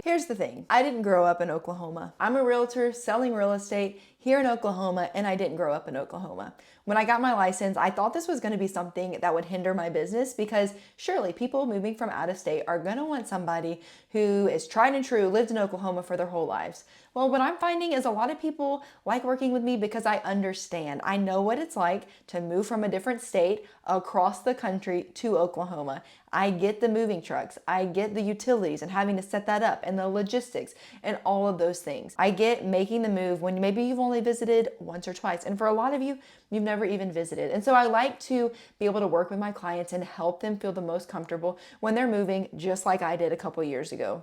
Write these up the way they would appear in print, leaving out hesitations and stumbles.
Here's the thing. I didn't grow up in Oklahoma. I'm a realtor selling real estate here in Oklahoma, and I didn't grow up in Oklahoma. When I got my license, I thought this was going to be something that would hinder my business because surely people moving from out of state are going to want somebody who is tried and true, lived in Oklahoma for their whole lives. Well, what I'm finding is a lot of people like working with me because I understand. I know what it's like to move from a different state across the country to Oklahoma. I get the moving trucks. I get the utilities and having to set that up and the logistics and all of those things. I get making the move when maybe you've only visited once or twice. And for a lot of you, you've never even visited. And so I like to be able to work with my clients and help them feel the most comfortable when they're moving, just like I did a couple years ago.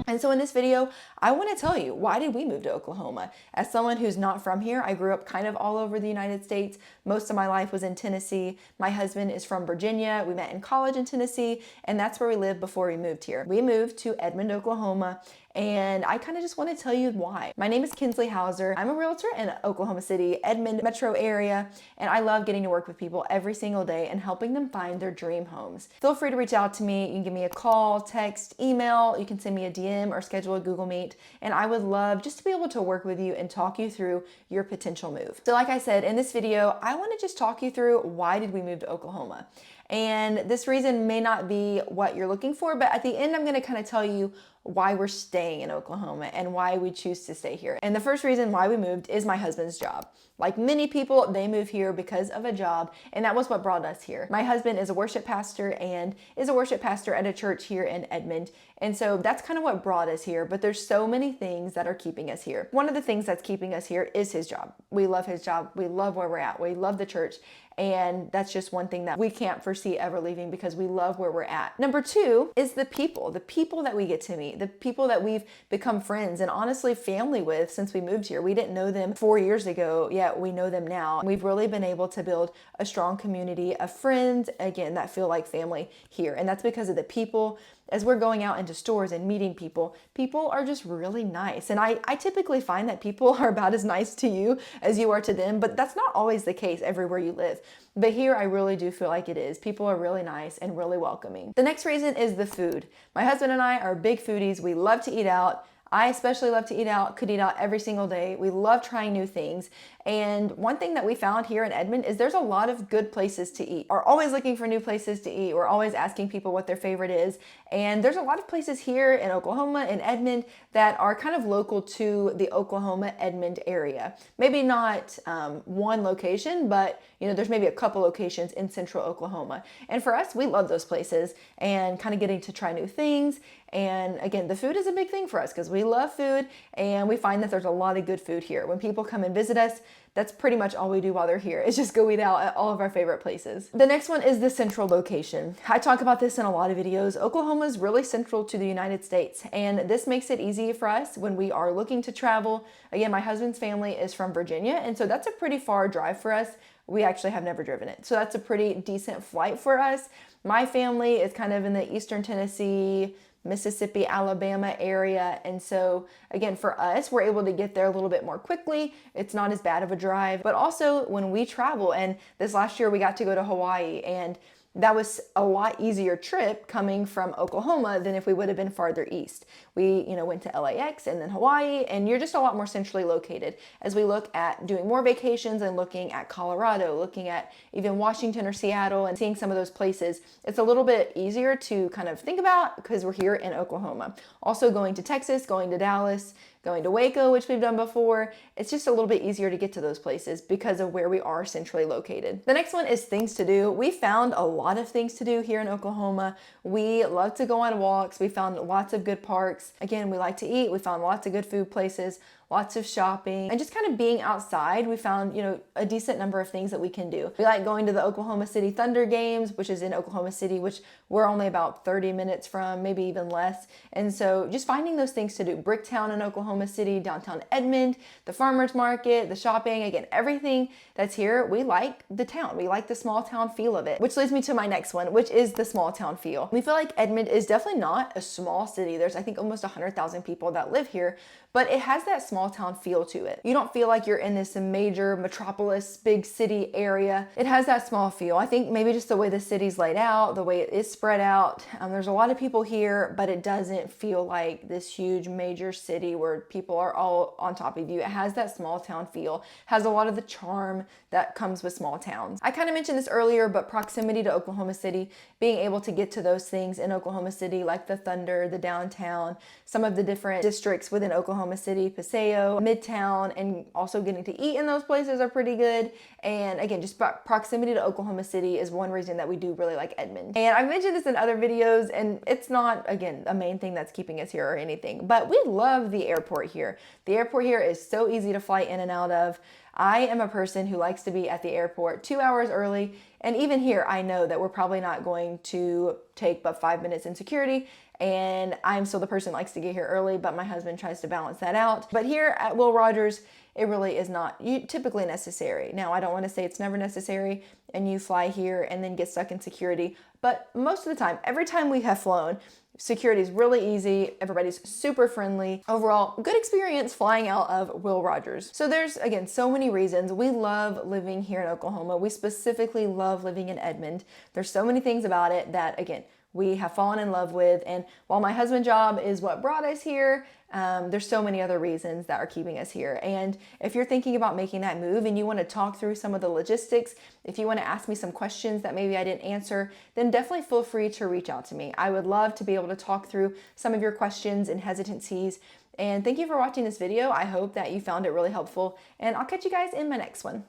And so in this video, I want to tell you, why did we move to Oklahoma? As someone who's not from here, I grew up kind of all over the United States. Most of my life was in Tennessee. My husband is from Virginia. We met in college in Tennessee, and that's where we lived before we moved here. We moved to Edmond, Oklahoma, and I kind of just want to tell you why. My name is Kinsley Hauser. I'm a realtor in Oklahoma City, Edmond metro area, and I love getting to work with people every single day and helping them find their dream homes. Feel free to reach out to me. You can give me a call, text, email. You can send me a DM or schedule a Google Meet, and I would love just to be able to work with you and talk you through your potential move. So like I said, in this video, I want to just talk you through why did we move to Oklahoma. And this reason may not be what you're looking for, but at the end, I'm going to kind of tell you why we're staying in Oklahoma and why we choose to stay here. And the first reason why we moved is my husband's job. Like many people, they move here because of a job, and that was what brought us here. My husband is a worship pastor and is a worship pastor at a church here in Edmond. And so that's kind of what brought us here, but there's so many things that are keeping us here. One of the things that's keeping us here is his job. We love his job. We love where we're at. We love the church. And that's just one thing that we can't foresee ever leaving because we love where we're at. Number two is the people that we get to meet, the people that we've become friends and honestly family with since we moved here. We didn't know them 4 years ago, yet we know them now. We've really been able to build a strong community of friends, again, that feel like family here. And that's because of the people. As we're going out into stores and meeting people, people are just really nice. And I typically find that people are about as nice to you as you are to them, but that's not always the case everywhere you live. But here I really do feel like it is. People are really nice and really welcoming. The next reason is the food. My husband and I are big foodies. We love to eat out. I especially love to eat out, could eat out every single day. We love trying new things. And one thing that we found here in Edmond is there's a lot of good places to eat. We're always looking for new places to eat. We're always asking people what their favorite is. And there's a lot of places here in Oklahoma and Edmond that are kind of local to the Oklahoma-Edmond area. Maybe not one location, but there's maybe a couple locations in central Oklahoma. And for us, we love those places and kind of getting to try new things. And again, the food is a big thing for us because we love food and we find that there's a lot of good food here. When people come and visit us, that's pretty much all we do while they're here is just go eat out at all of our favorite places. The next one is the central location. I talk about this in a lot of videos. Oklahoma is really central to the United States, and this makes it easy for us when we are looking to travel. Again, my husband's family is from Virginia, and so that's a pretty far drive for us. We actually have never driven it. So that's a pretty decent flight for us. My family is kind of in the eastern Tennessee, Mississippi, Alabama area. And so again, for us, we're able to get there a little bit more quickly. It's not as bad of a drive, but also when we travel, and this last year we got to go to Hawaii, and that was a lot easier trip coming from Oklahoma than if we would have been farther east. We, went to LAX and then Hawaii, and you're just a lot more centrally located. As we look at doing more vacations and looking at Colorado, looking at even Washington or Seattle and seeing some of those places, it's a little bit easier to kind of think about because we're here in Oklahoma. Also going to Texas, going to Dallas, going to Waco, which we've done before, it's just a little bit easier to get to those places because of where we are centrally located. The next one is things to do. We found a lot of things to do here in Oklahoma. We love to go on walks. We found lots of good parks. Again, we like to eat. We found lots of good food places, lots of shopping, and just kind of being outside. We found, a decent number of things that we can do. We like going to the Oklahoma City Thunder games, which is in Oklahoma City, which we're only about 30 minutes from, maybe even less. And so just finding those things to do. Bricktown in Oklahoma City, downtown Edmond, the farmers market, the shopping, again, everything that's here. We like the town. We like the small town feel of it, which leads me to my next one, which is the small town feel. We feel like Edmond is definitely not a small city. There's, I think, almost 100,000 people that live here, but it has that small town feel to it. You don't feel like you're in this major metropolis, big city area. It has that small feel. I think maybe just the way the city's laid out, the way it is spread out. There's a lot of people here, but it doesn't feel like this huge major city where people are all on top of you. It has that small town feel, has a lot of the charm that comes with small towns. I kind of mentioned this earlier, but proximity to Oklahoma City, being able to get to those things in Oklahoma City, like the Thunder, the downtown, some of the different districts within Oklahoma City, Paseo, Midtown, and also getting to eat in those places are pretty good. And again, just proximity to Oklahoma City is one reason that we do really like Edmond. And I've mentioned this in other videos, and it's not, again, a main thing that's keeping us here or anything, but we love the airport here. The airport here is so easy to fly in and out of. I am a person who likes to be at the airport 2 hours early, and even here I know that we're probably not going to take but 5 minutes in security, and I'm still the person who likes to get here early, but my husband tries to balance that out. But here at Will Rogers, it really is not typically necessary. Now, I don't want to say it's never necessary and you fly here and then get stuck in security, but most of the time, every time we have flown, security is really easy. Everybody's super friendly. Overall, good experience flying out of Will Rogers. So there's, again, so many reasons. We love living here in Oklahoma. We specifically love living in Edmond. There's so many things about it that, again, we have fallen in love with. And while my husband's job is what brought us here, there's so many other reasons that are keeping us here. And if you're thinking about making that move and you want to talk through some of the logistics, if you want to ask me some questions that maybe I didn't answer, then definitely feel free to reach out to me. I would love to be able to talk through some of your questions and hesitancies. And thank you for watching this video. I hope that you found it really helpful, and I'll catch you guys in my next one.